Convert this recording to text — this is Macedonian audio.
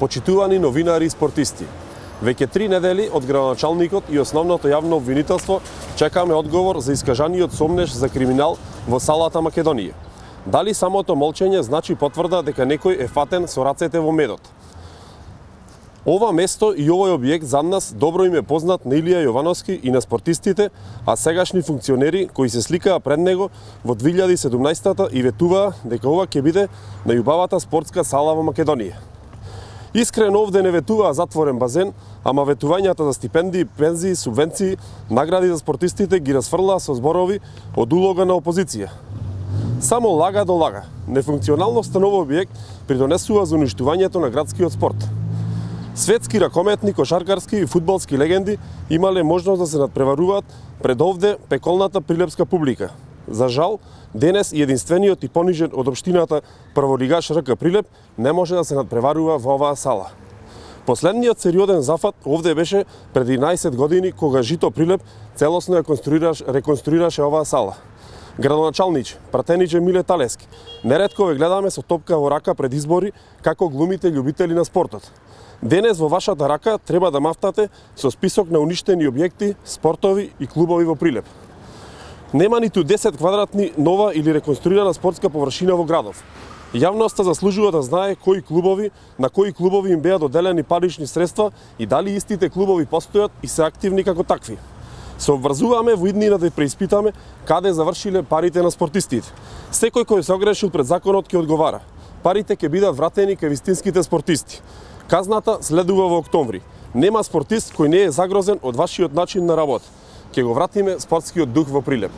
Почитувани новинари и спортисти, веќе 3 недели од градоначалникот и основното јавно обвинителство чекаме одговор за искажаниот сомнеж за криминал во салата Македонија. Дали самото молчење значи потврда дека некој е фатен со рацете во медот? Ова место и овој објект за нас добро им е познат на Илија Јовановски и на спортистите, а сегашни функционери кои се сликаа пред него во 2017-та и ветуваа дека ова ќе биде најубавата спортска сала во Македонија. Искрено овде не ветуваа затворен базен, ама ветувањата за стипендии, пензии, субвенции, награди за спортистите ги расфрлаа со зборови од улога на опозиција. Само лага до лага. Нефункционалноста на овој објект придонесува за уништувањето на градскиот спорт. Светски ракометни, кошаркарски и фудбалски легенди имале можност да се надпреваруваат пред овде пеколната прилепска публика. За жал, денес и единствениот и понижен од општината прволигаш РК Прилеп не може да се надпреварува во оваа сала. Последниот сериозен зафат овде беше пред 11 години кога Жито Прилеп целосно ја реконструираше оваа сала. Градоначалниче, пратениче Миле Талески, неретко ве гледаме со топка во рака пред избори како глумите љубители на спортот. Денес во вашата рака треба да мафтате со список на уништени објекти, спортови и клубови во Прилеп. Нема ниту 10 квадратни нова или реконструирана спортска површина во градов. Јавноста заслужува да знае на кои клубови им беа доделени парични средства и дали истите клубови постојат и се активни како такви. Се обврзуваме во иднина да преиспитаме каде завршиле парите на спортистите. Секој кој се огрешил пред законот ќе одговара. Парите ќе бидат вратени кај вистинските спортисти. Казната следува во октомври. Нема спортист кој не е загрозен од вашиот начин на работа. Ќе го вратиме спортскиот дух во Прилеп.